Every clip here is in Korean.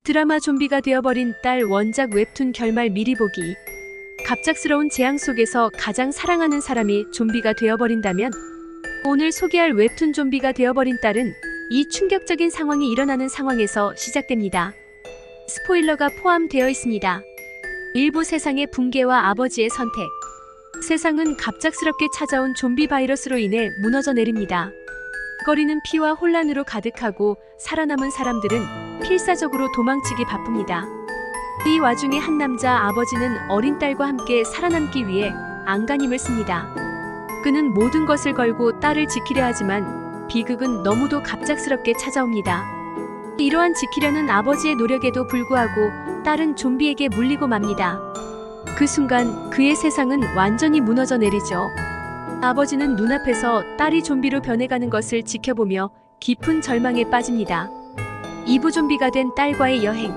드라마 좀비가 되어버린 딸 원작 웹툰 결말 미리 보기. 갑작스러운 재앙 속에서 가장 사랑하는 사람이 좀비가 되어버린다면? 오늘 소개할 웹툰 좀비가 되어버린 딸은 이 충격적인 상황이 일어나는 상황에서 시작됩니다. 스포일러가 포함되어 있습니다. 일부 세상의 붕괴와 아버지의 선택. 세상은 갑작스럽게 찾아온 좀비 바이러스로 인해 무너져 내립니다. 거리는 피와 혼란으로 가득하고 살아남은 사람들은 필사적으로 도망치기 바쁩니다. 이 와중에 한 남자 아버지는 어린 딸과 함께 살아남기 위해 안간힘을 씁니다. 그는 모든 것을 걸고 딸을 지키려 하지만 비극은 너무도 갑작스럽게 찾아옵니다. 이러한 지키려는 아버지의 노력에도 불구하고 딸은 좀비에게 물리고 맙니다. 그 순간 그의 세상은 완전히 무너져 내리죠. 아버지는 눈앞에서 딸이 좀비로 변해가는 것을 지켜보며 깊은 절망에 빠집니다. 2부 좀비가 된 딸과의 여행.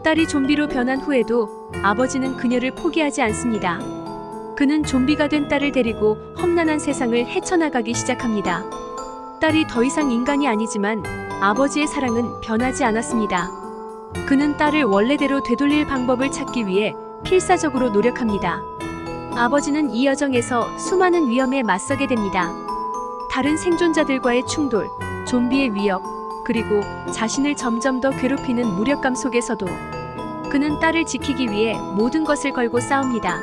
딸이 좀비로 변한 후에도 아버지는 그녀를 포기하지 않습니다. 그는 좀비가 된 딸을 데리고 험난한 세상을 헤쳐나가기 시작합니다. 딸이 더 이상 인간이 아니지만 아버지의 사랑은 변하지 않았습니다. 그는 딸을 원래대로 되돌릴 방법을 찾기 위해 필사적으로 노력합니다. 아버지는 이 여정에서 수많은 위험에 맞서게 됩니다. 다른 생존자들과의 충돌, 좀비의 위협, 그리고 자신을 점점 더 괴롭히는 무력감 속에서도 그는 딸을 지키기 위해 모든 것을 걸고 싸웁니다.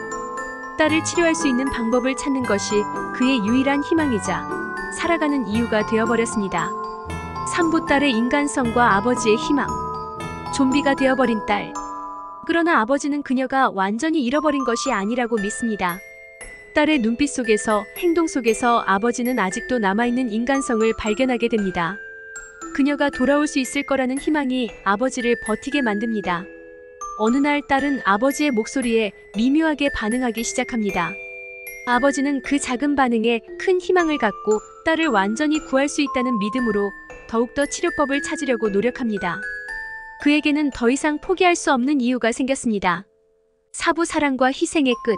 딸을 치료할 수 있는 방법을 찾는 것이 그의 유일한 희망이자 살아가는 이유가 되어버렸습니다. 3부 딸의 인간성과 아버지의 희망. 좀비가 되어버린 딸. 그러나 아버지는 그녀가 완전히 잃어버린 것이 아니라고 믿습니다. 딸의 눈빛 속에서, 행동 속에서 아버지는 아직도 남아있는 인간성을 발견하게 됩니다. 그녀가 돌아올 수 있을 거라는 희망이 아버지를 버티게 만듭니다. 어느 날 딸은 아버지의 목소리에 미묘하게 반응하기 시작합니다. 아버지는 그 작은 반응에 큰 희망을 갖고 딸을 완전히 구할 수 있다는 믿음으로 더욱더 치료법을 찾으려고 노력합니다. 그에게는 더 이상 포기할 수 없는 이유가 생겼습니다. 4부 사랑과 희생의 끝.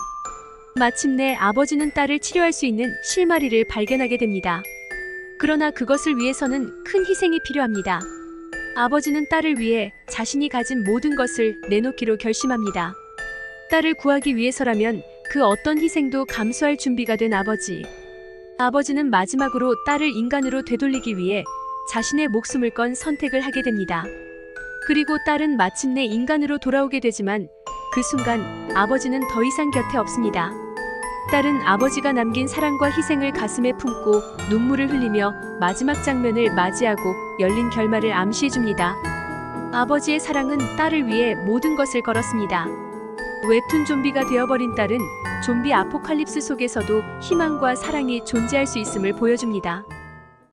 마침내 아버지는 딸을 치료할 수 있는 실마리를 발견하게 됩니다. 그러나 그것을 위해서는 큰 희생이 필요합니다. 아버지는 딸을 위해 자신이 가진 모든 것을 내놓기로 결심합니다. 딸을 구하기 위해서라면 그 어떤 희생도 감수할 준비가 된 아버지. 아버지는 마지막으로 딸을 인간으로 되돌리기 위해 자신의 목숨을 건 선택을 하게 됩니다. 그리고 딸은 마침내 인간으로 돌아오게 되지만 그 순간 아버지는 더 이상 곁에 없습니다. 딸은 아버지가 남긴 사랑과 희생을 가슴에 품고 눈물을 흘리며 마지막 장면을 맞이하고 열린 결말을 암시해줍니다. 아버지의 사랑은 딸을 위해 모든 것을 걸었습니다. 웹툰 좀비가 되어버린 딸은 좀비 아포칼립스 속에서도 희망과 사랑이 존재할 수 있음을 보여줍니다.